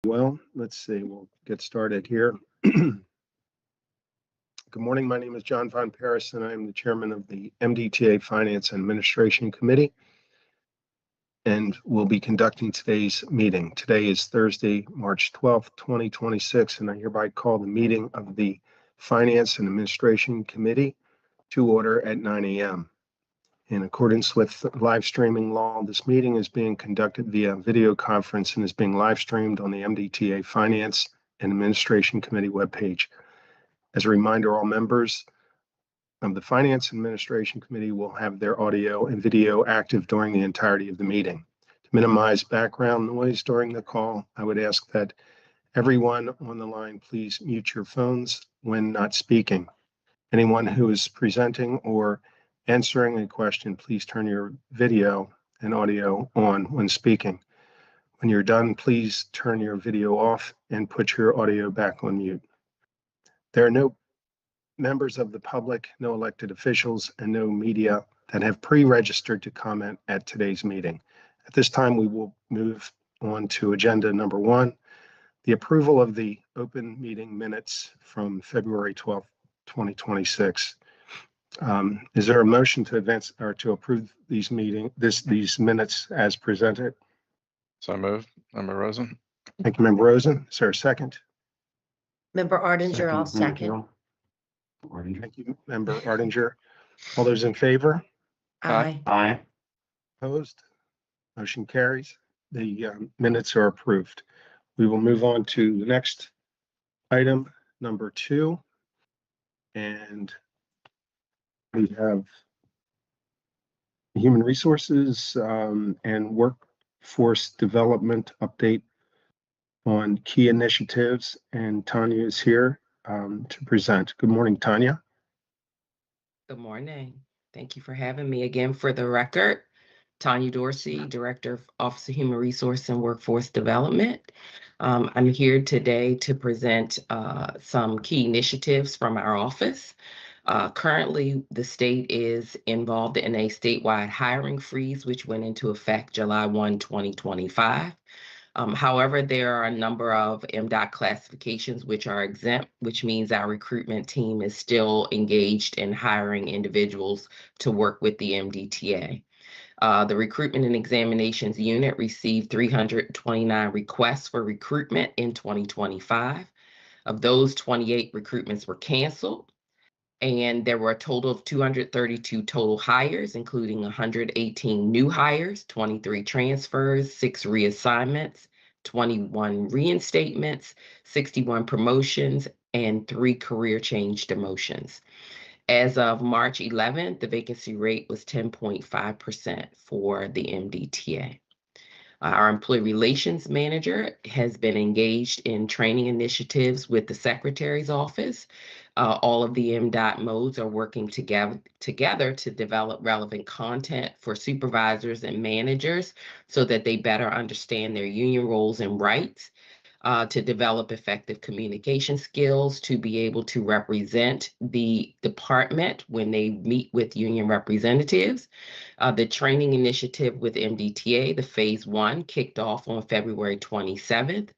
Well, let's see, we'll get started here. Good morning. My name is John Von Paris, and I am the chairman of the MDTA Finance and Administration Committee, and we'll be conducting today's meeting. Today is Thursday, March 12th, 2026, and I hereby call the meeting of the Finance and Administration Committee to order at 9 a.m. In accordance with live streaming law, this meeting is being conducted via video conference and is being live streamed on the MDTA Finance and Administration Committee webpage. As a reminder, all members of the Finance and Administration Committee will have their audio and video active during the entirety of the meeting. To minimize background noise during the call, I would ask that everyone on the line please mute your phones when not speaking. Anyone who is presenting or answering a question, please turn your video and audio on when speaking. When you're done, please turn your video off and put your audio back on mute. There are no members of the public, no elected officials, and no media that have pre-registered to comment at today's meeting. At this time, we will move on to agenda number 1, the approval of the open meeting minutes from February 12th, 2026. Is there a motion to advance or to approve these minutes as presented? So moved. Member Rosen. Thank you, Member Rosen. Is there a second? Member Ardinger, I'll second. Thank you, Member Ardinger. All those in favor? Aye. Aye. Opposed? Motion carries. The minutes are approved. We will move on to the next item, number 2. And we have human resources and workforce development update on key initiatives, and Tanya is here to present. Good morning, Tanya. Good morning. Thank you for having me again. For the record, Tanya Dorsey, Director of Office of Human Resource and Workforce Development. I'm here today to present some key initiatives from our office. Currently, the state is involved in a statewide hiring freeze, which went into effect July 1, 2025. However, there are a number of MDOT classifications which are exempt, which means our recruitment team is still engaged in hiring individuals to work with the MDTA. The Recruitment and Examinations Unit received 329 requests for recruitment in 2025. Of those, 28 recruitments were canceled. And there were a total of 232 total hires, including 118 new hires, 23 transfers, 6 reassignments, 21 reinstatements, 61 promotions, and 3 career change demotions. As of March 11th, the vacancy rate was 10.5% for the MDTA. Our employee relations manager has been engaged in training initiatives with the secretary's office. All of the MDOT modes are working together to develop relevant content for supervisors and managers so that they better understand their union roles and rights, to develop effective communication skills, to be able to represent the department when they meet with union representatives. The training initiative with MDTA, the phase 1, kicked off on February 27th,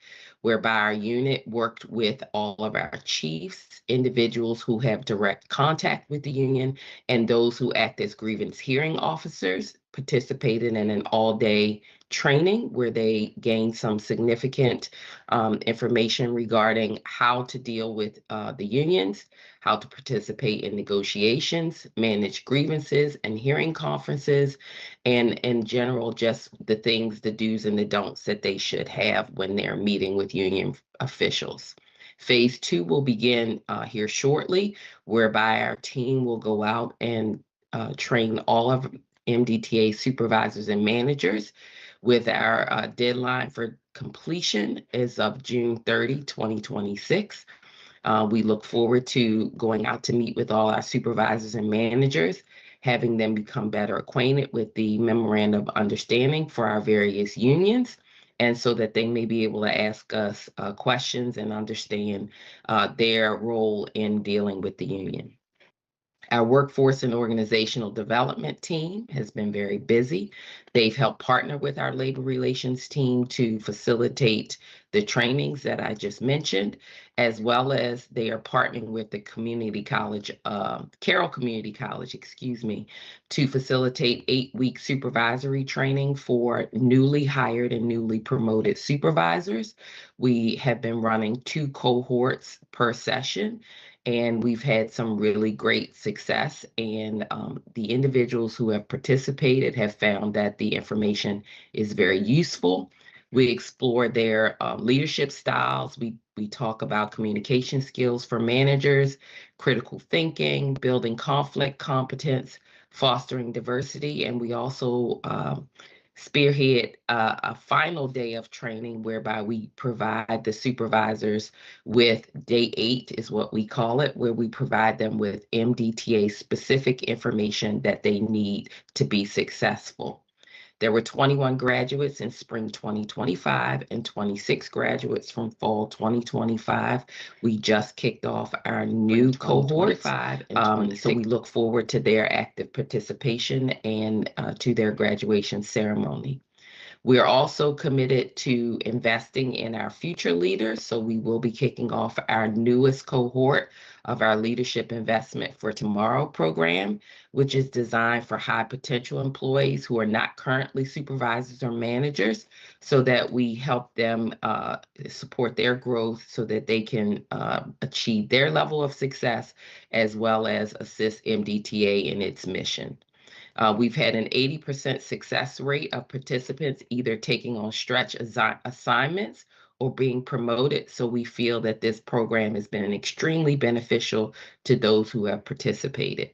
whereby our unit worked with all of our chiefs, individuals who have direct contact with the union, and those who act as grievance hearing officers, participated in an all-day training where they gained some significant information regarding how to deal with the unions, how to participate in negotiations, manage grievances and hearing conferences, and in general, just the things, the do's and the don'ts that they should have when they're meeting with union officials. Phase 2 will begin here shortly, whereby our team will go out and train all of MDTA supervisors and managers, with our deadline for completion is of June 30, 2026. We look forward to going out to meet with all our supervisors and managers, having them become better acquainted with the memorandum of understanding for our various unions, and so that they may be able to ask us questions and understand their role in dealing with the union. Our workforce and organizational development team has been very busy. They've helped partner with our labor relations team to facilitate the trainings that I just mentioned, as well as they are partnering with the community college, Carroll Community College, excuse me, to facilitate 8-week supervisory training for newly hired and newly promoted supervisors. We have been running 2 cohorts per session, and we've had some really great success. And the individuals who have participated have found that the information is very useful. We explore their leadership styles. We talk about communication skills for managers, critical thinking, building conflict competence, fostering diversity, and we also spearhead a final day of training whereby we provide the supervisors with day 8 is what we call it, where we provide them with MDTA specific information that they need to be successful. There were 21 graduates in spring 2025 and 26 graduates from fall 2025. We just kicked off our new cohort, so we look forward to their active participation and to their graduation ceremony. We are also committed to investing in our future leaders, so we will be kicking off our newest cohort of our Leadership Investment for Tomorrow program, which is designed for high potential employees who are not currently supervisors or managers, so that we help them support their growth so that they can achieve their level of success, as well as assist MDTA in its mission. We've had an 80% success rate of participants either taking on stretch assignments or being promoted. So we feel that this program has been extremely beneficial to those who have participated.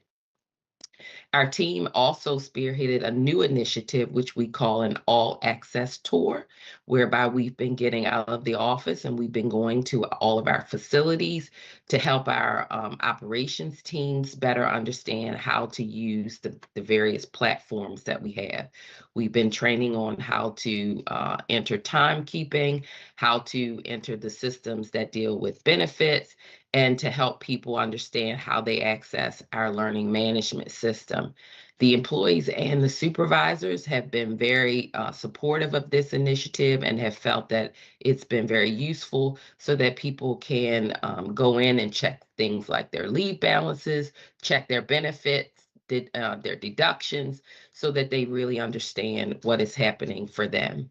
Our team also spearheaded a new initiative, which we call an all access tour, whereby we've been getting out of the office and we've been going to all of our facilities to help our operations teams better understand how to use the various platforms that we have. We've been training on how to enter timekeeping, how to enter the systems that deal with benefits, and to help people understand how they access our learning management system. The employees and the supervisors have been very supportive of this initiative and have felt that it's been very useful so that people can go in and check things like their leave balances, check their benefits, their deductions, so that they really understand what is happening for them.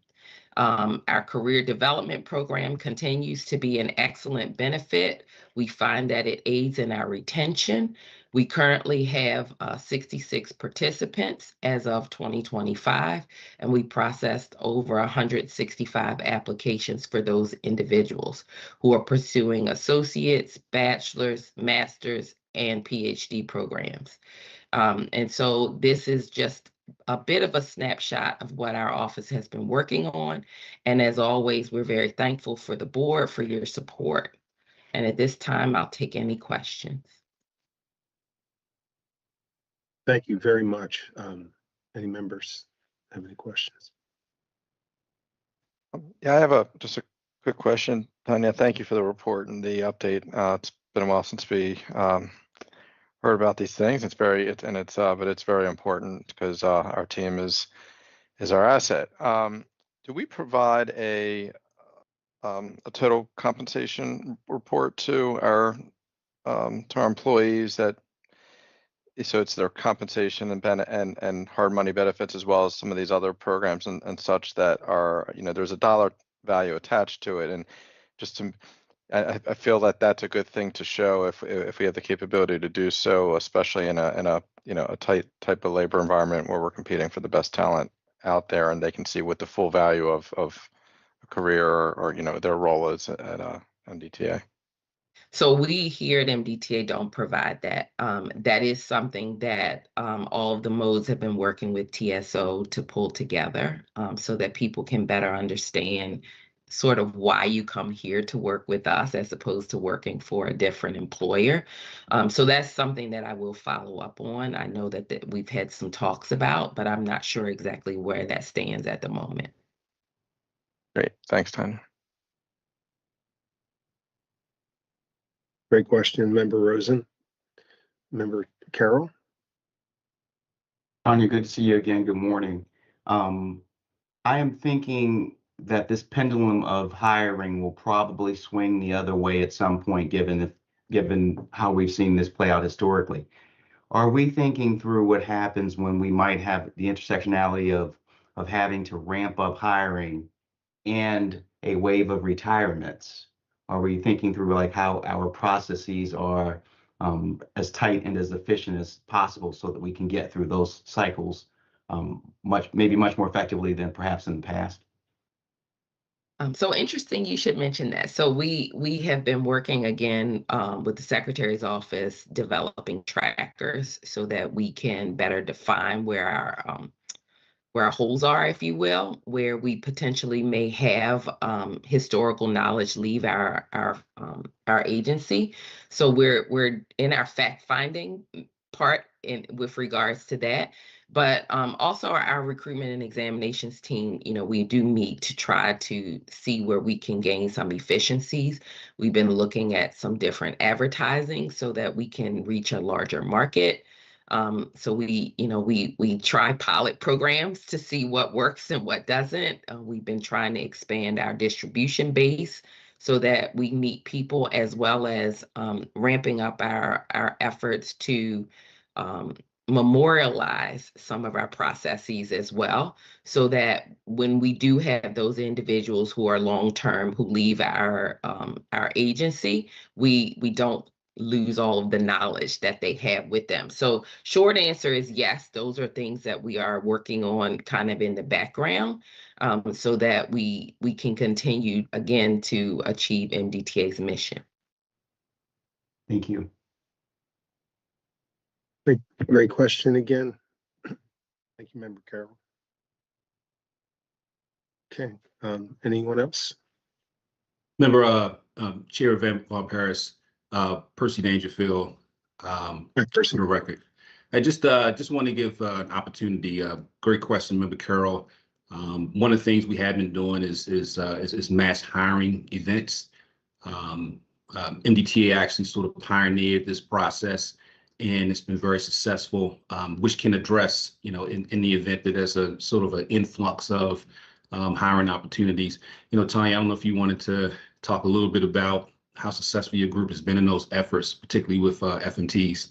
Our career development program continues to be an excellent benefit. We find that it aids in our retention. We currently have 66 participants as of 2025, and we processed over 165 applications for those individuals who are pursuing associates, bachelor's, master's, and PhD programs. And so this is just a bit of a snapshot of what our office has been working on. And as always, we're very thankful for the board for your support. And at this time, I'll take any questions. Thank you very much. Any members have any questions? Yeah, I have just a quick question. Tanya, thank you for the report and the update. It's been a while since we heard about these things. It's very important because our team is our asset. Do we provide a total compensation report to our employees, that so it's their compensation and hard money benefits, as well as some of these other programs and such that are, there's a dollar value attached to it, and just to I feel that that's a good thing to show if we have the capability to do so, especially in a tight type of labor environment where we're competing for the best talent out there, and they can see what the full value of a career or their role is at MDTA. So we here at MDTA don't provide that. That is something that all of the modes have been working with TSO to pull together so that people can better understand sort of why you come here to work with us as opposed to working for a different employer. So that's something that I will follow up on. I know that we've had some talks about, but I'm not sure exactly where that stands at the moment. Great. Thanks, Tanya. Great question, Member Rosen. Member Carroll? Tanya, good to see you again. Good morning. I am thinking that this pendulum of hiring will probably swing the other way at some point, given how we've seen this play out historically. Are we thinking through what happens when we might have the intersectionality of having to ramp up hiring and a wave of retirements? Are we thinking through like how our processes are as tight and as efficient as possible so that we can get through those cycles maybe much more effectively than perhaps in the past? So interesting you should mention that. So we have been working again with the Secretary's office developing trackers so that we can better define where our holes are, if you will, where we potentially may have historical knowledge leave our agency. So we're in our fact finding part with regards to that. But also our recruitment and examinations team, we do meet to try to see where we can gain some efficiencies. We've been looking at some different advertising so that we can reach a larger market. So we try pilot programs to see what works and what doesn't. We've been trying to expand our distribution base so that we meet people, as well as ramping up our efforts to memorialize some of our processes as well, so that when we do have those individuals who are long-term who leave our agency, we don't lose all of the knowledge that they have with them. So short answer is yes, those are things that we are working on kind of in the background, so that we can continue again to achieve MDTA's mission. Thank you. Great question again. Thank you, Member Carroll. Okay, anyone else? Member Chair Van Paris, Percy Dangerfield, for the record. I just want to give an opportunity. Great question, Member Carroll. One of the things we have been doing is mass hiring events. MDTA actually sort of pioneered this process, and it's been very successful, which can address, in the event that there's a sort of an influx of hiring opportunities. Tanya, I don't know if you wanted to talk a little bit about how successful your group has been in those efforts, particularly with FMTs.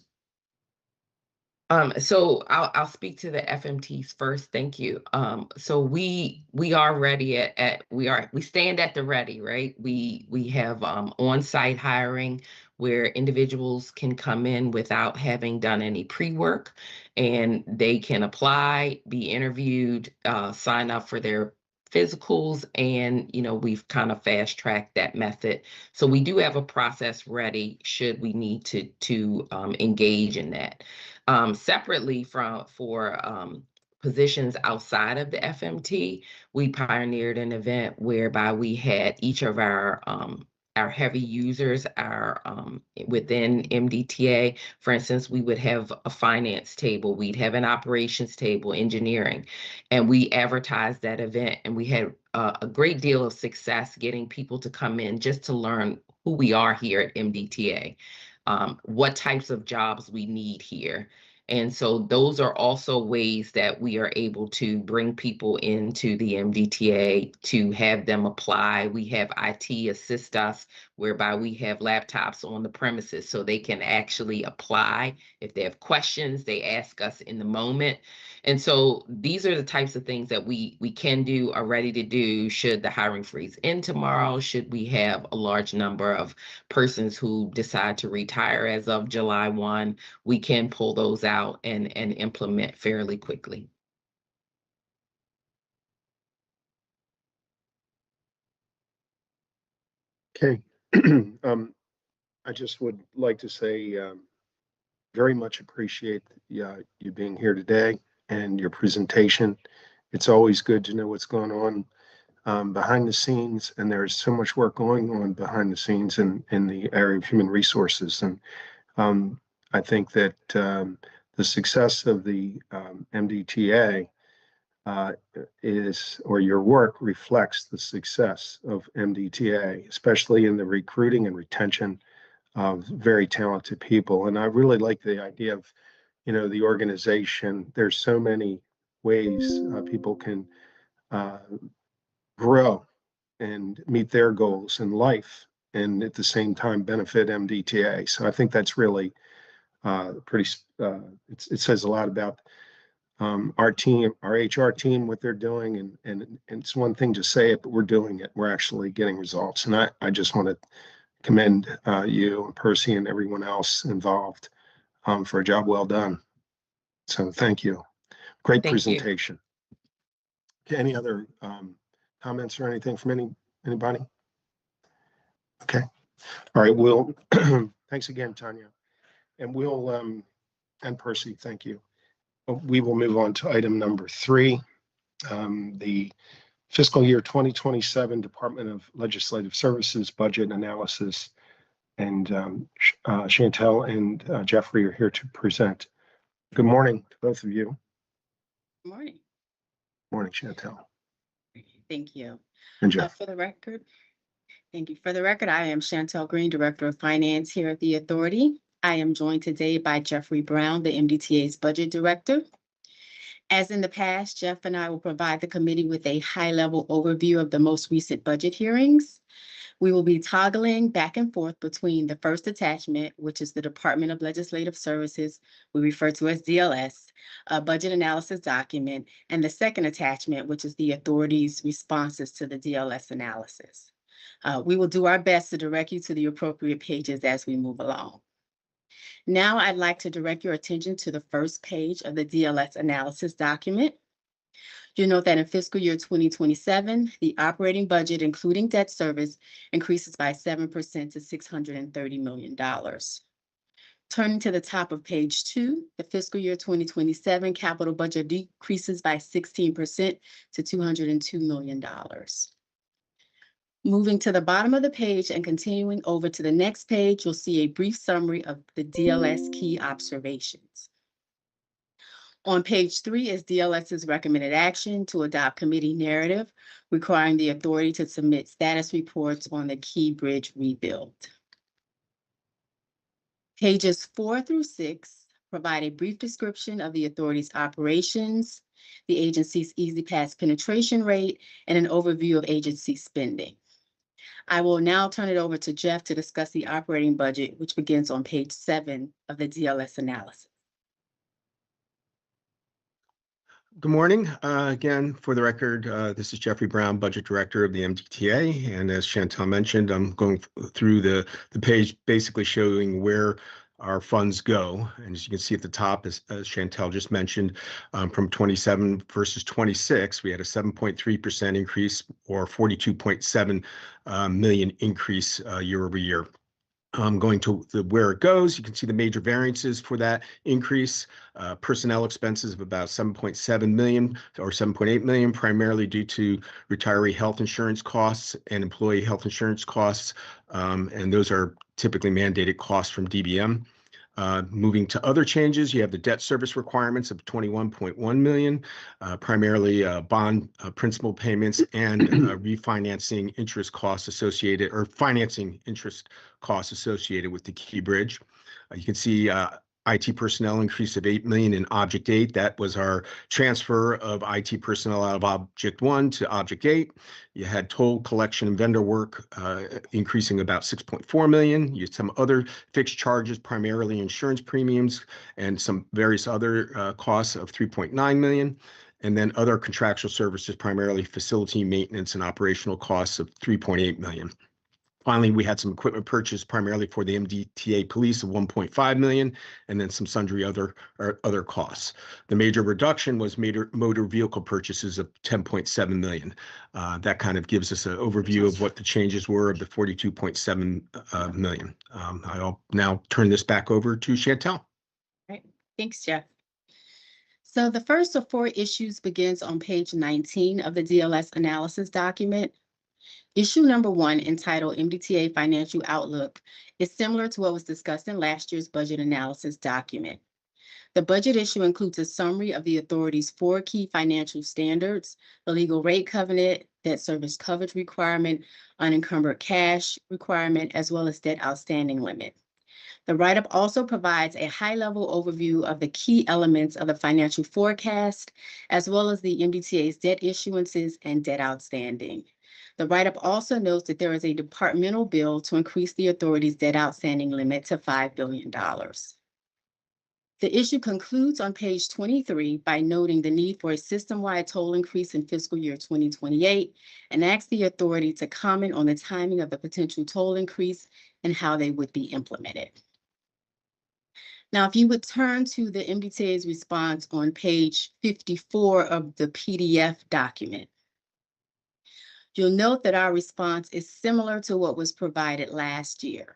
So I'll speak to the FMTs first. Thank you. So we are ready we stand at the ready, right? We have on-site hiring where individuals can come in without having done any pre-work, and they can apply, be interviewed, sign up for their physicals, and we've kind of fast-tracked that method. So we do have a process ready should we need to engage in that. Separately for positions outside of the FMT, we pioneered an event whereby we had each of our heavy users, within MDTA. For instance, we would have a finance table, we'd have an operations table, engineering, and we advertised that event, and we had a great deal of success getting people to come in just to learn who we are here at MDTA. What types of jobs we need here. And so those are also ways that we are able to bring people into the MDTA to have them apply. We have IT assist us, whereby we have laptops on the premises so they can actually apply. If they have questions, they ask us in the moment. And so these are the types of things that we can do, are ready to do should the hiring freeze end tomorrow, should we have a large number of persons who decide to retire as of July 1, we can pull those out and implement fairly quickly. Okay. I just would like to say very much appreciate you being here today and your presentation. It's always good to know what's going on behind the scenes, and there's so much work going on behind the scenes in the area of human resources. And I think that the success of the MDTA or your work reflects the success of MDTA, especially in the recruiting and retention of very talented people. And I really like the idea of, the organization. There's so many ways people can grow and meet their goals in life and at the same time benefit MDTA. So I think that's really it says a lot about our team, our HR team, what they're doing. And it's one thing to say it, but we're doing it. We're actually getting results. And I just want to commend you and Percy and everyone else involved for a job well done. So thank you. Great Thank you. presentation. Okay, any other comments or anything from anybody? Okay. All right. We'll thanks again, Tanya. And we'll and Percy, thank you. We will move on to item number 3, the fiscal year 2027 Department of Legislative Services budget analysis. And Chantel and Jeffrey are here to present. Good morning to both of you. Good morning. Morning, Chantel. Thank you. And Jeff. For the record, thank you. For the record, I am Chantel Green, Director of Finance here at the Authority. I am joined today by Jeffrey Brown, the MDTA's Budget Director. As in the past, Jeff and I will provide the committee with a high-level overview of the most recent budget hearings. We will be toggling back and forth between the first attachment, which is the Department of Legislative Services, we refer to as DLS, a budget analysis document, and the second attachment, which is the Authority's responses to the DLS analysis. We will do our best to direct you to the appropriate pages as we move along. Now I'd like to direct your attention to the first page of the DLS analysis document. You'll note that in fiscal year 2027, the operating budget, including debt service, increases by 7% to $630 million. Turning to the top of page 2, the fiscal year 2027 capital budget decreases by 16% to $202 million. Moving to the bottom of the page and continuing over to the next page, you'll see a brief summary of the DLS key observations. On page 3 is DLS's recommended action to adopt committee narrative, requiring the Authority to submit status reports on the key bridge rebuild. Pages 4 through 6 provide a brief description of the Authority's operations, the agency's Easy Pass penetration rate, and an overview of agency spending. I will now turn it over to Jeff to discuss the operating budget, which begins on page 7 of the DLS analysis. Good morning. Again, for the record, this is Jeffrey Brown, Budget Director of the MDTA. And as Chantel mentioned, I'm going through the page basically showing where our funds go. And as you can see at the top, as Chantel just mentioned, from 27 versus 26, we had a 7.3% increase or 42.7 million increase year over year. Going to where it goes, you can see the major variances for that increase. Personnel expenses of about 7.7 million or 7.8 million, primarily due to retiree health insurance costs and employee health insurance costs. And those are typically mandated costs from DBM. Moving to other changes, you have the debt service requirements of 21.1 million, primarily bond principal payments and refinancing interest costs associated or financing interest costs associated with the key bridge. You can see IT personnel increase of 8 million in Object 8. That was our transfer of IT personnel out of Object 1 to Object 8. You had toll collection and vendor work increasing about 6.4 million. You had some other fixed charges, primarily insurance premiums and some various other costs of 3.9 million. And then other contractual services, primarily facility maintenance and operational costs of 3.8 million. Finally, we had some equipment purchase primarily for the MDTA police of 1.5 million, and then some sundry other costs. The major reduction was motor vehicle purchases of 10.7 million. That kind of gives us an overview of what the changes were of the 42.7 million. I'll now turn this back over to Chantel. All right, thanks, Jeff. So the first of 4 issues begins on page 19 of the DLS analysis document. Issue number 1, entitled MDTA Financial Outlook, is similar to what was discussed in last year's budget analysis document. The budget issue includes a summary of the Authority's 4 key financial standards: the legal rate covenant, debt service coverage requirement, unencumbered cash requirement, as well as debt outstanding limit. The write-up also provides a high-level overview of the key elements of the financial forecast, as well as the MDTA's debt issuances and debt outstanding. The write-up also notes that there is a departmental bill to increase the authority's debt outstanding limit to $5 billion. The issue concludes on page 23 by noting the need for a system-wide toll increase in fiscal year 2028 and asks the authority to comment on the timing of the potential toll increase and how they would be implemented. Now, if you would turn to the MDTA's response on page 54 of the PDF document, you'll note that our response is similar to what was provided last year.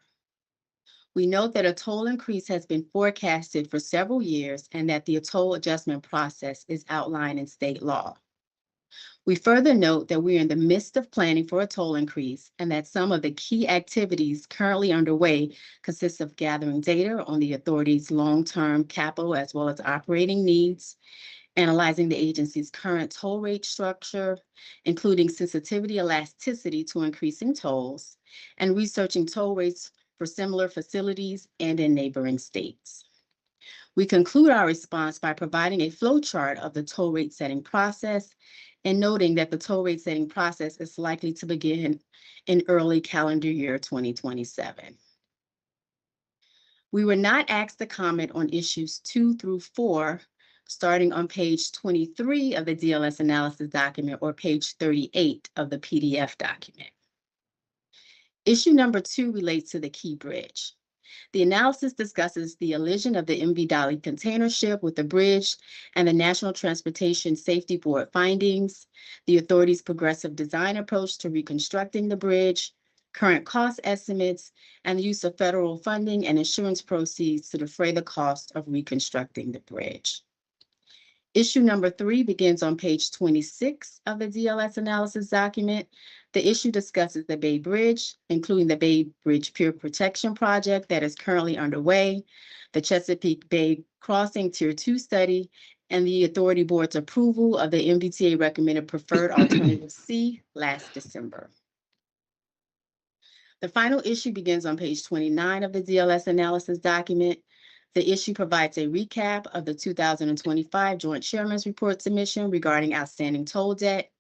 We note that a toll increase has been forecasted for several years and that the toll adjustment process is outlined in state law. We further note that we are in the midst of planning for a toll increase and that some of the key activities currently underway consist of gathering data on the authority's long-term capital as well as operating needs, analyzing the agency's current toll rate structure, including sensitivity elasticity to increasing tolls, and researching toll rates for similar facilities and in neighboring states. We conclude our response by providing a flow chart of the toll rate setting process and noting that the toll rate setting process is likely to begin in early calendar year 2027. We were not asked to comment on issues 2 through 4, starting on page 23 of the DLS analysis document or page 38 of the PDF document. Issue number 2 relates to the Key Bridge. The analysis discusses the elision of the MDOT container ship with the bridge and the National Transportation Safety Board findings, the authority's progressive design approach to reconstructing the bridge, current cost estimates, and the use of federal funding and insurance proceeds to defray the cost of reconstructing the bridge. Issue number 3 begins on page 26 of the DLS analysis document. The issue discusses the Bay Bridge, including the Bay Bridge Pier Protection Project that is currently underway, the Chesapeake Bay Crossing Tier 2 study, and the Authority Board's approval of the MDTA recommended preferred alternative C last December. The final issue begins on page 29 of the DLS analysis document. The issue provides a recap of the 2025 Joint Chairman's Report submission regarding outstanding toll debt.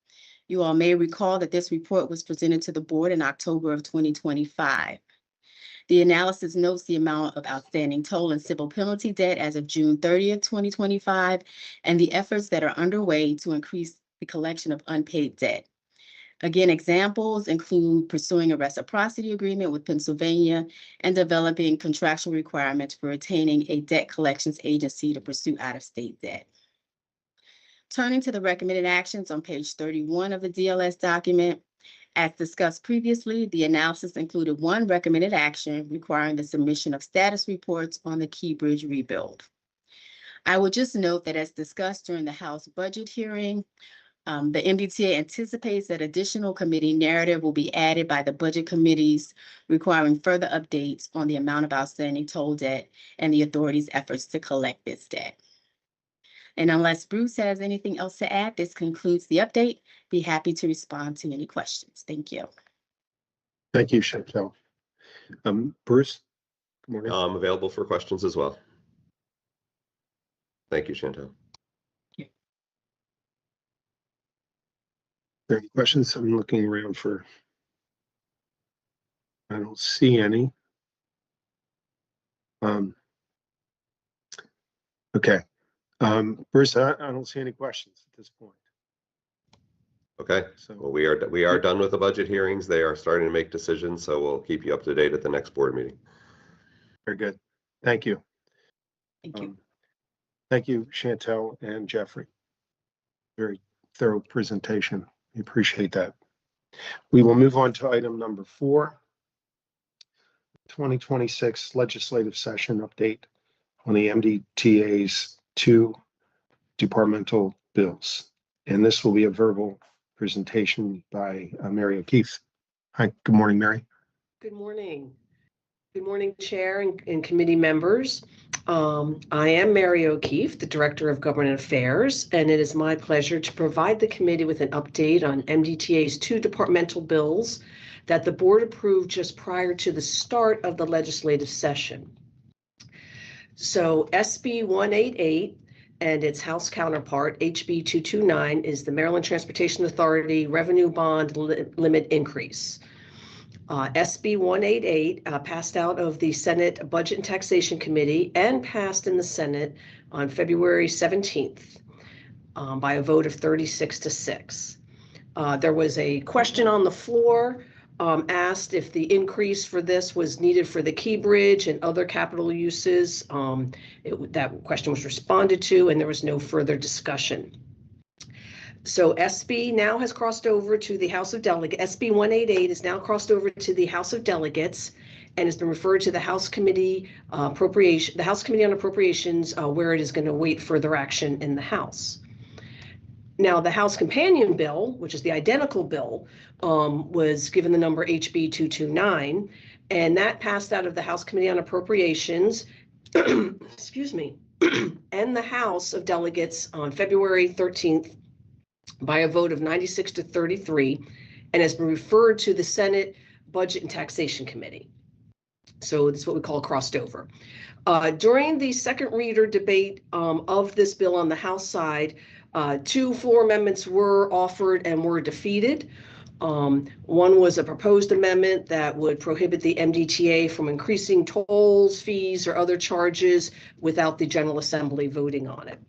You all may recall that this report was presented to the board in October of 2025. The analysis notes the amount of outstanding toll and civil penalty debt as of June 30th, 2025, and the efforts that are underway to increase the collection of unpaid debt. Again, examples include pursuing a reciprocity agreement with Pennsylvania and developing contractual requirements for retaining a debt collections agency to pursue out-of-state debt. Turning to the recommended actions on page 31 of the DLS document, as discussed previously, the analysis included one recommended action requiring the submission of status reports on the Key Bridge rebuild. I will just note that as discussed during the House budget hearing, the MDTA anticipates that additional committee narrative will be added by the budget committees requiring further updates on the amount of outstanding toll debt and the authority's efforts to collect this debt. And unless Bruce has anything else to add, this concludes the update. Be happy to respond to any questions. Thank you. Thank you, Chantel. Bruce, good morning. I'm available for questions as well. Thank you, Chantel. Are there any questions? I'm looking around for, I don't see any. Okay. Bruce, I don't see any questions at this point. Okay, So well, we are done with the budget hearings. They are starting to make decisions, so we'll keep you up to date at the next board meeting. very good. Thank you. Thank you. Thank you, Chantel and Jeffrey. Very thorough presentation. We appreciate that. We will move on to item number 4, 2026 legislative session update on the MDTA's 2 departmental bills. And this will be a verbal presentation by Mary O'Keefe. Hi, good morning, Mary. Good morning. Good morning, Chair and committee members. I am Mary O'Keefe, the Director of Government Affairs, and it is my pleasure to provide the committee with an update on MDTA's 2 departmental bills that the board approved just prior to the start of the legislative session. So SB 188 and its House counterpart, HB 229, is the Maryland Transportation Authority Revenue Bond Limit Increase. SB 188 passed out of the Senate Budget and Taxation Committee and passed in the Senate on February 17th by a vote of 36-6. There was a question on the floor asked if the increase for this was needed for the Key Bridge and other capital uses. That question was responded to, and there was no further discussion. So SB now has crossed over to the House of Delegates. SB 188 is now crossed over to the House of Delegates and has been referred to the House Committee on Appropriations, where it is going to wait further action in the House. Now, the House companion bill, which is the identical bill, was given the number HB 229, and that passed out of the House Committee on Appropriations, excuse me, and the House of Delegates on February 13th by a vote of 96-33, and has been referred to the Senate Budget and Taxation Committee. So this is what we call crossed over. During the second reader debate of this bill on the House side, 2 floor amendments were offered and were defeated. One was a proposed amendment that would prohibit the MDTA from increasing tolls, fees, or other charges without the General Assembly voting on it.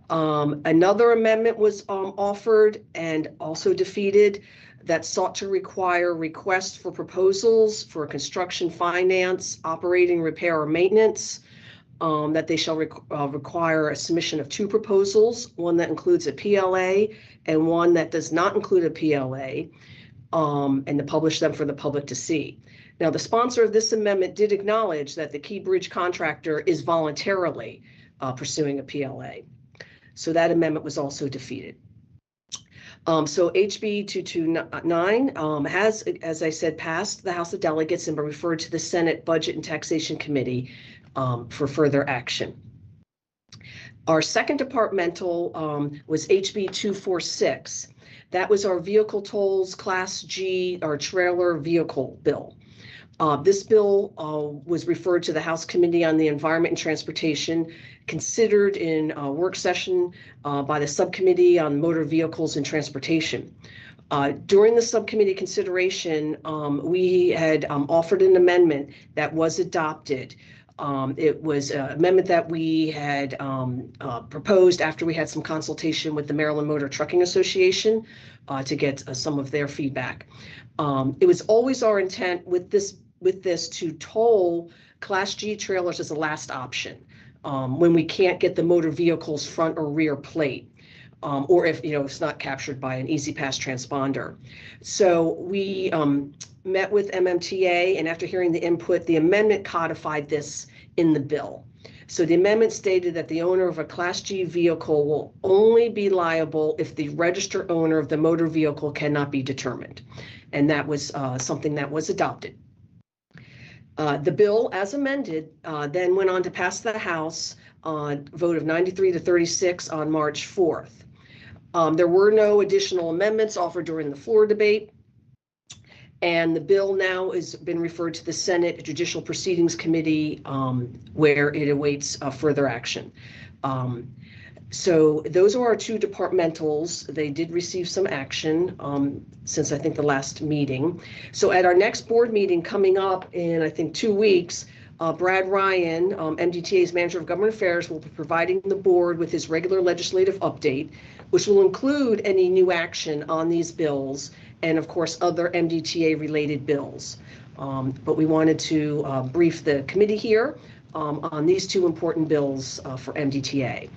Another amendment was offered and also defeated that sought to require requests for proposals for construction finance, operating, repair, or maintenance, that they shall require a submission of 2 proposals, one that includes a PLA and one that does not include a PLA, and to publish them for the public to see. Now, the sponsor of this amendment did acknowledge that the Key Bridge contractor is voluntarily pursuing a PLA. So that amendment was also defeated. So HB 229 has, as I said, passed the House of Delegates and been referred to the Senate Budget and Taxation Committee for further action. Our second departmental was HB 246. That was our vehicle tolls Class G, our trailer vehicle bill. This bill was referred to the House Committee on the Environment and Transportation, considered in a work session by the Subcommittee on Motor Vehicles and Transportation. During the subcommittee consideration, we had offered an amendment that was adopted. It was an amendment that we had proposed after we had some consultation with the Maryland Motor Trucking Association to get some of their feedback. It was always our intent with this to toll Class G trailers as a last option when we can't get the motor vehicle's front or rear plate, or if it's not captured by an Easy Pass transponder. So we met with MMTA, and after hearing the input, the amendment codified this in the bill. So the amendment stated that the owner of a Class G vehicle will only be liable if the registered owner of the motor vehicle cannot be determined. And that was something that was adopted. The bill, as amended, then went on to pass the House on vote of 93-36 on March 4th. There were no additional amendments offered during the floor debate, and the bill now has been referred to the Senate Judicial Proceedings Committee, where it awaits further action. So those are our 2 departmentals. They did receive some action since I think the last meeting. So at our next board meeting coming up in, I think, 2 weeks, Brad Ryan, MDTA's Manager of Government Affairs, will be providing the board with his regular legislative update, which will include any new action on these bills and, of course, other MDTA-related bills. But we wanted to brief the committee here on these 2 important bills for MDTA.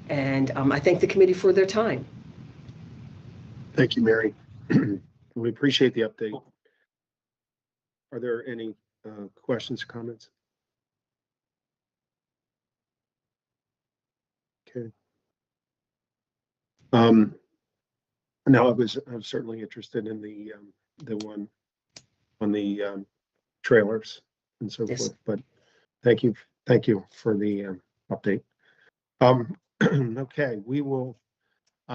And I thank the committee for their time. Thank you, Mary. We appreciate the update. Are there any questions or comments? Okay. No, I was certainly interested in the one on the trailers and so forth, but thank you for the update. Okay, we will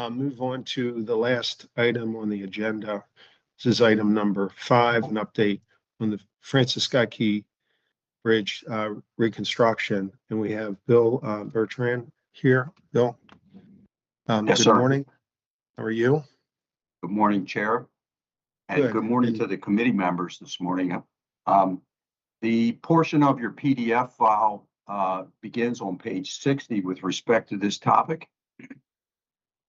move on to the last item on the agenda. This is item number 5, an update on the Francis Scott Key Bridge Reconstruction, and we have Bill Vertran here. Bill, Yes, good sir. morning. How are you? Good morning, Chair. And good morning to the committee members this morning. The portion of your PDF file begins on page 60 with respect to this topic.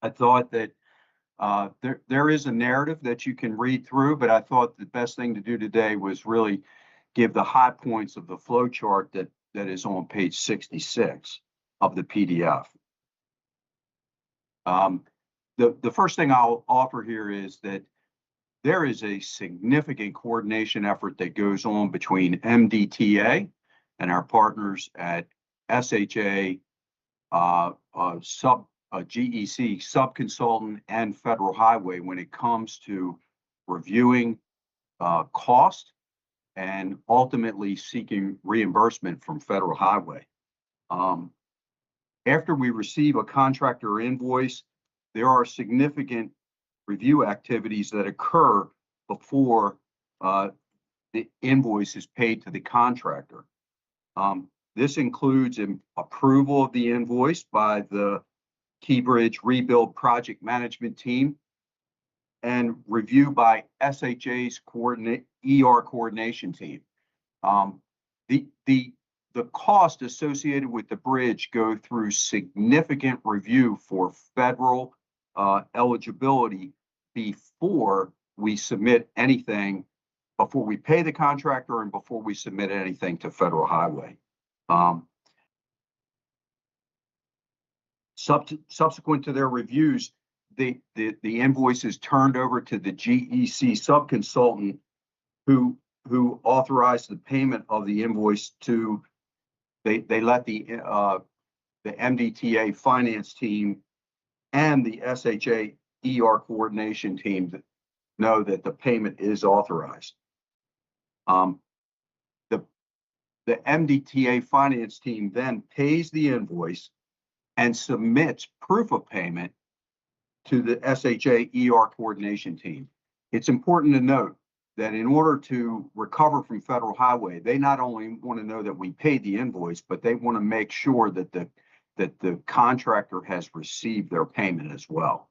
I thought that there is a narrative that you can read through, but I thought the best thing to do today was really give the high points of the flow chart that is on page 66 of the PDF. The first thing I'll offer here is that there is a significant coordination effort that goes on between MDTA and our partners at SHA, GEC, subconsultant, and Federal Highway when it comes to reviewing cost and ultimately seeking reimbursement from Federal Highway. After we receive a contractor invoice, there are significant review activities that occur before the invoice is paid to the contractor. This includes an approval of the invoice by the Key Bridge Rebuild Project Management Team and review by SHA's ER coordination team. The cost associated with the bridge go through significant review for federal eligibility before we submit anything, before we pay the contractor and before we submit anything to Federal Highway. Subsequent to their reviews, the invoice is turned over to the GEC subconsultant who authorized the payment of the invoice to, they let the MDTA finance team and the SHA ER coordination team know that the payment is authorized. The MDTA finance team then pays the invoice and submits proof of payment to the SHA ER coordination team. It's important to note that in order to recover from Federal Highway, they not only want to know that we paid the invoice, but they want to make sure that the contractor has received their payment as well.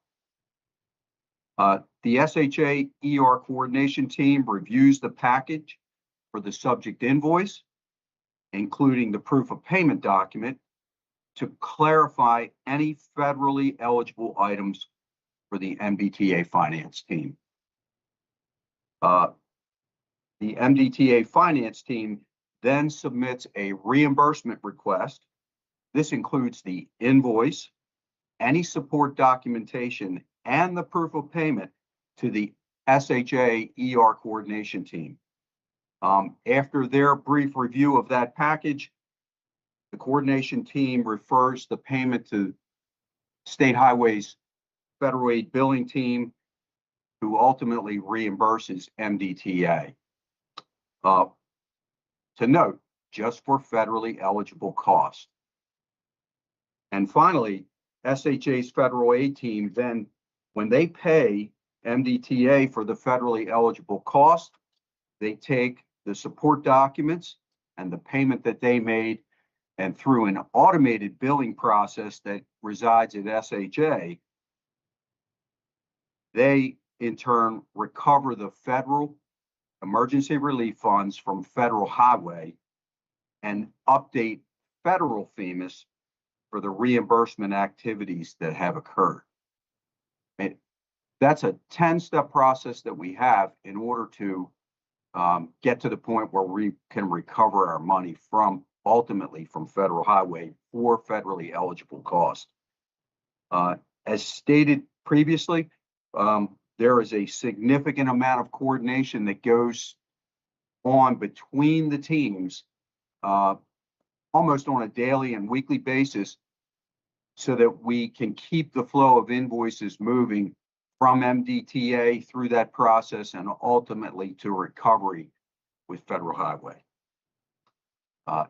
The SHA ER coordination team reviews the package for the subject invoice, including the proof of payment document, to clarify any federally eligible items for the MDTA finance team. The MDTA finance team then submits a reimbursement request. This includes the invoice, any support documentation, and the proof of payment to the SHA ER coordination team. After their brief review of that package, the coordination team refers the payment to State Highways Federal Aid Billing Team, who ultimately reimburses MDTA. To note, just for federally eligible costs. And finally, SHA's Federal Aid Team then, when they pay MDTA for the federally eligible cost, they take the support documents and the payment that they made, and through an automated billing process that resides at SHA, they in turn recover the federal emergency relief funds from Federal Highway and update federal FEMAs for the reimbursement activities that have occurred. That's a 10-step process that we have in order to get to the point where we can recover our money ultimately from Federal Highway for federally eligible costs. As stated previously, there is a significant amount of coordination that goes on between the teams almost on a daily and weekly basis so that we can keep the flow of invoices moving from MDTA through that process and ultimately to recovery with Federal Highway.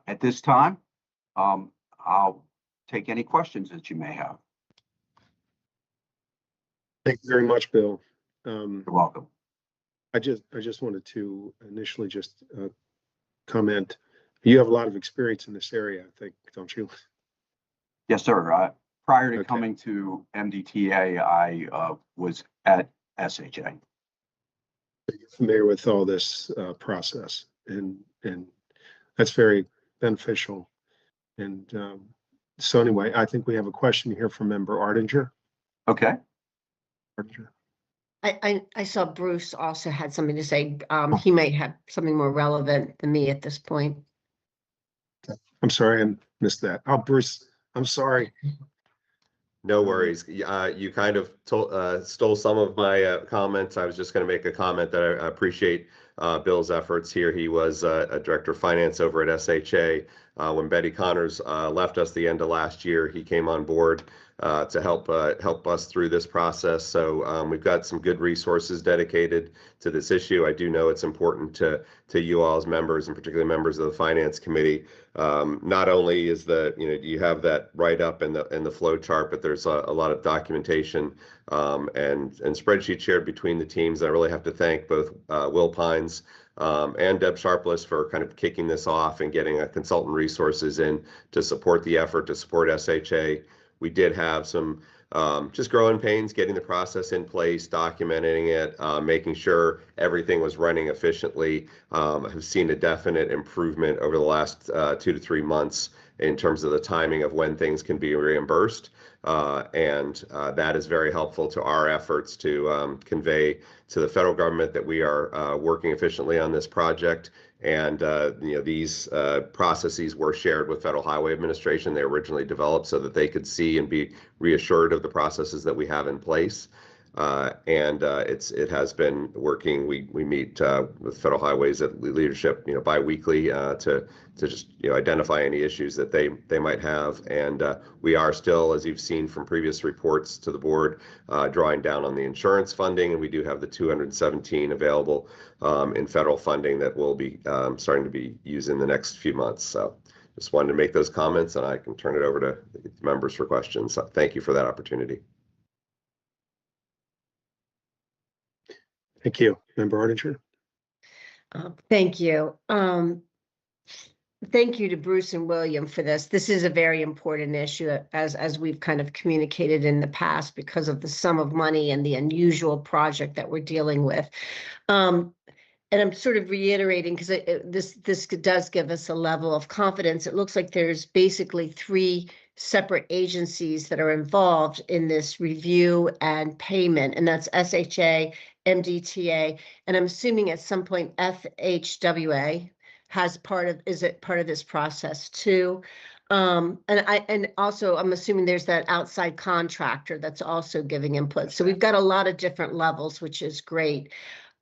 At this time, I'll take any questions that you may have. Thank you very much, Bill. You're welcome. I just wanted to initially just comment You have a lot of experience in this area, I think, don't you? Yes, sir. Prior to Okay. coming to MDTA, I was at SHA. You're familiar with all this process, and that's very beneficial. And so anyway, I think we have a question here from Member Ardinger. Okay. Ardinger. I saw Bruce also had something to say. He might have something more relevant than me at this point. I'm sorry, I missed that. Oh, Bruce, I'm sorry. No worries. You kind of stole some of my comments. I was just going to make a comment that I appreciate Bill's efforts here. He was a director of finance over at SHA. When Betty Connors left us the end of last year, he came on board to help us through this process. So we've got some good resources dedicated to this issue. I do know it's important to you all as members, and particularly members of the Finance Committee. Not only is you have that write up in the flow chart, but there's a lot of documentation and spreadsheets shared between the teams. I really have to thank both Will Pines and Deb Sharpless for kind of kicking this off and getting a consultant resources in to support the effort, to support SHA. We did have some just growing pains getting the process in place, documenting it, making sure everything was running efficiently. Have seen a definite improvement over the last 2 to 3 months in terms of the timing of when things can be reimbursed. And that is very helpful to our efforts to convey to the federal government that we are working efficiently on this project. And these processes were shared with Federal Highway Administration. They originally developed so that they could see and be reassured of the processes that we have in place. It has been working. We meet with Federal Highways at leadership, bi-weekly to just identify any issues that they might have. And we are still, as you've seen from previous reports to the board, drawing down on the insurance funding, and we do have the 217 available in federal funding that will be starting to be used in the next few months. So just wanted to make those comments, and I can turn it over to members for questions. So thank you for that opportunity. Thank you. Member Ardinger. Thank you. Thank you to Bruce and William for this. This is a very important issue, as we've kind of communicated in the past, because of the sum of money and the unusual project that we're dealing with. And I'm sort of reiterating, because this does give us a level of confidence. It looks like there's basically 3 separate agencies that are involved in this review and payment, and that's SHA, MDTA, and I'm assuming at some point FHWA has is it part of this process too? And also I'm assuming there's that outside contractor that's also giving input. So we've got a lot of different levels, which is great.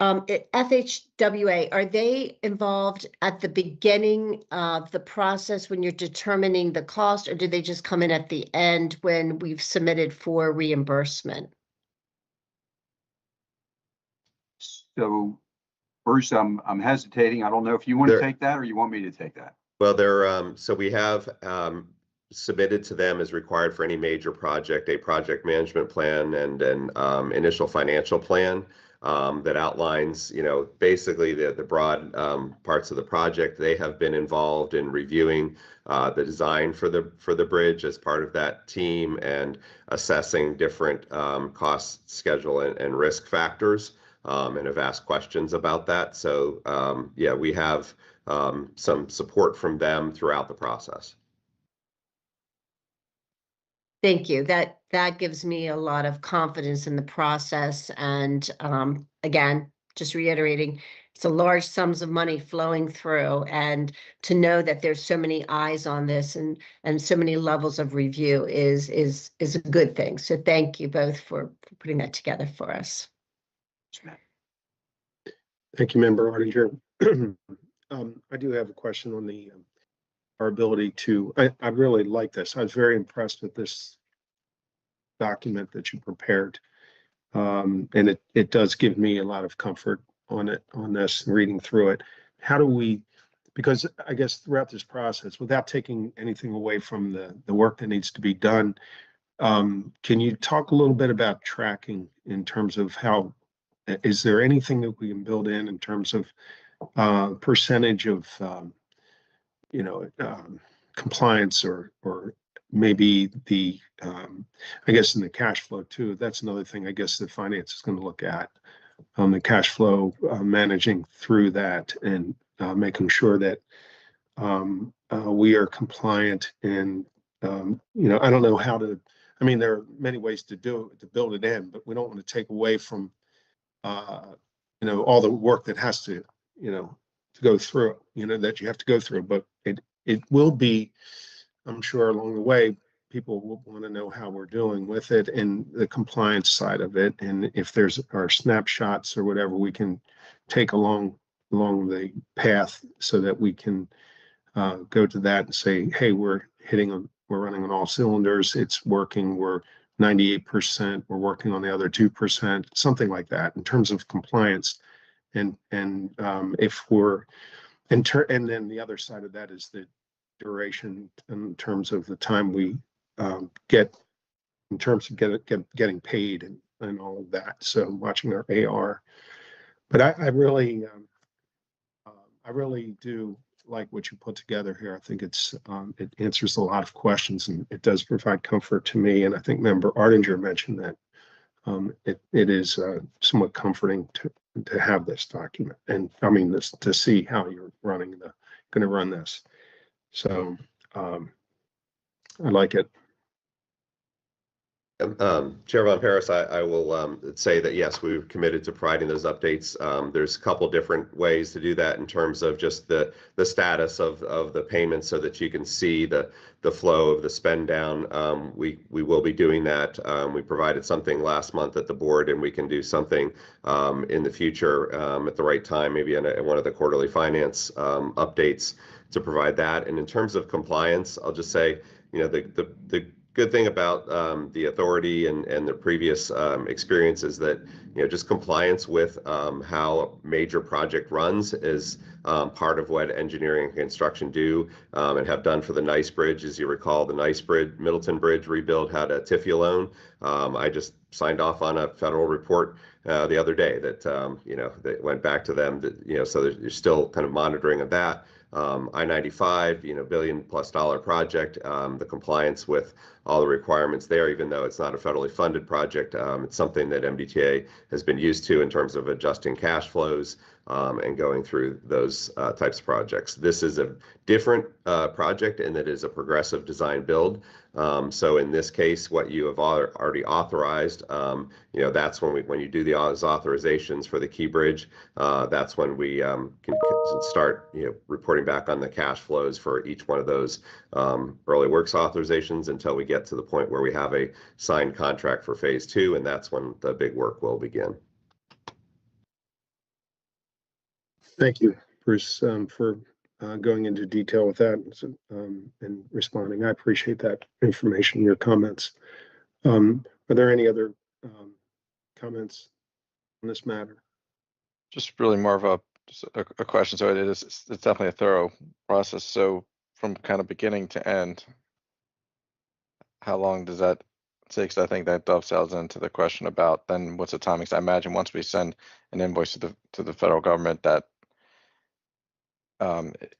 FHWA, are they involved at the beginning of the process when you're determining the cost, or do they just come in at the end when we've submitted for reimbursement? So, Bruce, I'm hesitating. I don't know if you want to take that or you want me to take that. Well, so we have submitted to them as required for any major project, a project management plan and an initial financial plan that outlines, basically the broad parts of the project. They have been involved in reviewing the design for the bridge as part of that team and assessing different cost, schedule, and risk factors. And have asked questions about that. So yeah, we have some support from them throughout the process. Thank you. That gives me a lot of confidence in the process. And again, just reiterating, it's a large sums of money flowing through, and to know that there's so many eyes on this and so many levels of review is a good thing. So thank you both for putting that together for us. Thank you, Member Ardinger. I do have a question on our ability to, I really like this. I was very impressed with this document that you prepared. And it does give me a lot of comfort on this, reading through it. How do we, because I guess throughout this process, without taking anything away from the work that needs to be done, can you talk a little bit about tracking in terms of how, is there anything that we can build in terms of percentage of compliance or maybe the, I guess in the cash flow too. That's another thing I guess the finance is going to look at, the cash flow, managing through that and making sure that we are compliant. And I don't know how to. I mean, there are many ways to build it in, but we don't want to take away from all the work that has to to go through, that you have to go through. But it will be, I'm sure along the way, people will want to know how we're doing with it and the compliance side of it. And if there's our snapshots or whatever, we can take along the path so that we can go to that and say, hey, we're running on all cylinders. It's working. We're 98%. We're working on the other 2%, something like that in terms of compliance. And if we're and then the other side of that is the duration in terms of the time we get in terms of getting paid and all of that. So watching our AR, but I really do like what you put together here. I think it answers a lot of questions and it does provide comfort to me. And I think Member Ardinger mentioned that it is somewhat comforting to have this document, and I mean this to see how you're going to run this. So I like it. Chair Von Paris, I will say that yes, we've committed to providing those updates. There's a couple different ways to do that in terms of just the status of the payments so that you can see the flow of the spend down. We will be doing that. We provided something last month at the board, and we can do something in the future at the right time, maybe in one of the quarterly finance updates to provide that. And in terms of compliance, I'll just say, the good thing about the authority and the previous experience is that just compliance with how a major project runs is part of what engineering and construction do and have done for the Nice Bridge. As you recall, the Nice Bridge, Middleton Bridge rebuild had a TIFIA loan. I just signed off on a federal report the other day that that went back to them. That so you're still kind of monitoring of that. I-95, $1 billion+ project, the compliance with all the requirements there, even though it's not a federally funded project, it's something that MDTA has been used to in terms of adjusting cash flows and going through those types of projects. This is a different project in that it is a progressive design build. So in this case, what you have already authorized, that's when you do those authorizations for the Key Bridge, that's when we can start reporting back on the cash flows for each one of those early works authorizations until we get to the point where we have a signed contract for phase 2, and that's when the big work will begin. Thank you, Bruce, for going into detail with that and responding. I appreciate that information, your comments. Are there any other comments on this matter? Just really more of a question. So it's definitely a thorough process. So from kind of beginning to end, how long does that take? Because I think that dovetails into the question about then what's the timing? Because I imagine once we send an invoice to the federal government, that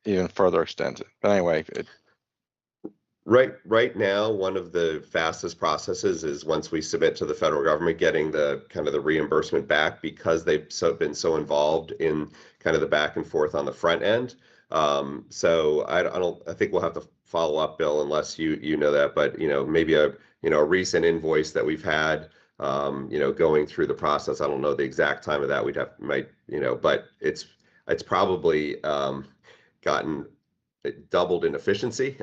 even further extends it. But anyway, Right now, one of the fastest processes is once we submit to the federal government, getting the kind of the reimbursement back, because they've been so involved in kind of the back and forth on the front end. So I think we'll have to follow up, Bill, unless you know that, but maybe a recent invoice that we've had going through the process. I don't know the exact time of that. But it's probably gotten doubled in efficiency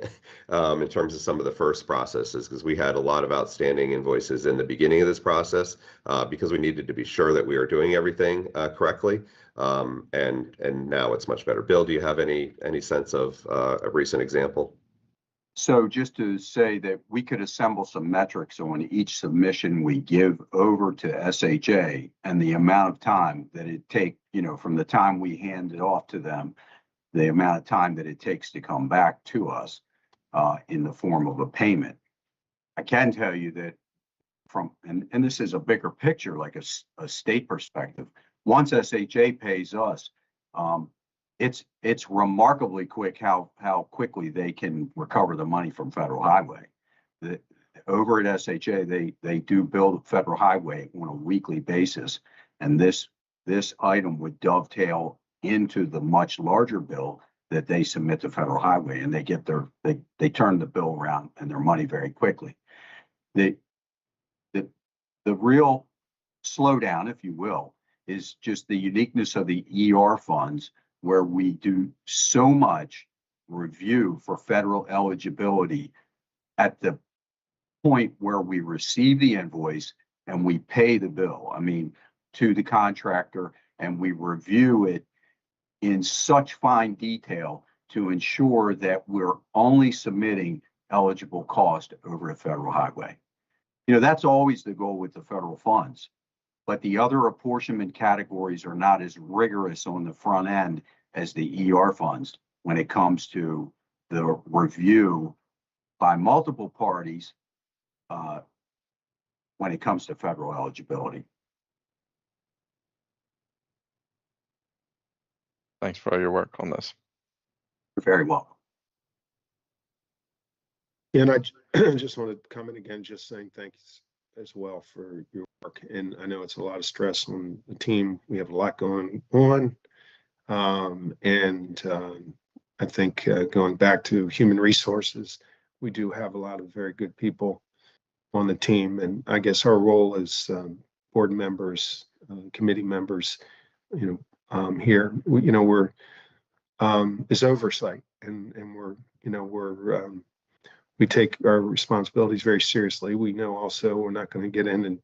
in terms of some of the first processes, because we had a lot of outstanding invoices in the beginning of this process because we needed to be sure that we were doing everything correctly. And now it's much better. Bill, do you have any sense of a recent example? So just to say that we could assemble some metrics on each submission we give over to SHA and the amount of time that it takes, from the time we hand it off to them, the amount of time that it takes to come back to us in the form of a payment. I can tell you that and this is a bigger picture, like a state perspective, once SHA pays us, it's remarkably quick how quickly they can recover the money from federal highway. Over at SHA, they do build federal highway on a weekly basis, and this item would dovetail into the much larger bill that they submit to federal highway, and they turn the bill around and their money very quickly. The real slowdown, if you will, is just the uniqueness of the ER funds, where we do so much review for federal eligibility at the point where we receive the invoice and we pay the bill. I mean, to the contractor, and we review it in such fine detail to ensure that we're only submitting eligible cost over a federal highway. You know, that's always the goal with the federal funds, but the other apportionment categories are not as rigorous on the front end as the ER funds when it comes to the review by multiple parties when it comes to federal eligibility. Thanks for all your work on this. You're very welcome. And I just want to comment again, just saying thanks as well for your work. And I know it's a lot of stress on the team. We have a lot going on. I think going back to human resources, we do have a lot of very good people on the team. And I guess our role as board members, committee members, here, we're is oversight, and we take our responsibilities very seriously. We know also we're not going to get in and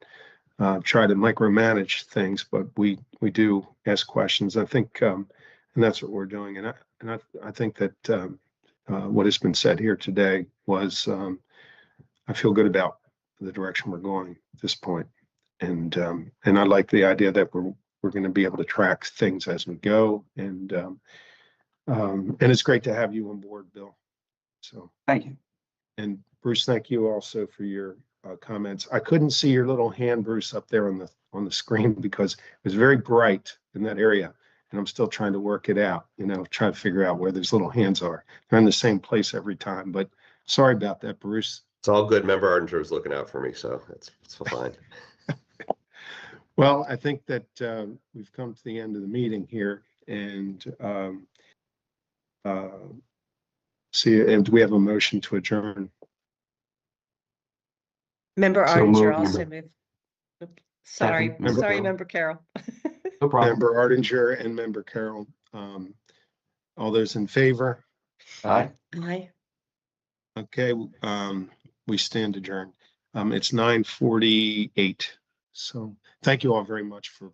try to micromanage things, but we do ask questions. I think, and that's what we're doing. And I think that what has been said here today was, I feel good about the direction we're going at this point. And I like the idea that we're going to be able to track things as we go. And it's great to have you on board, Bill. So thank you. And Bruce, thank you also for your comments. I couldn't see your little hand, Bruce, up there on the screen because it was very bright in that area. And I'm still trying to work it out, trying to figure out where those little hands are. They're in the same place every time, but sorry about that, Bruce. It's all good. Member Ardinger was looking out for me, so it's fine. Well, I think that we've come to the end of the meeting here, and and do we have a motion to adjourn? Member So Ardinger moved. also moved. Oops, Sorry, Second. sorry, Member Carroll. No problem. Member Ardinger and Member Carroll. All those in favor? Aye. Aye. Okay, we stand adjourned. It's 9:48. So thank you all very much for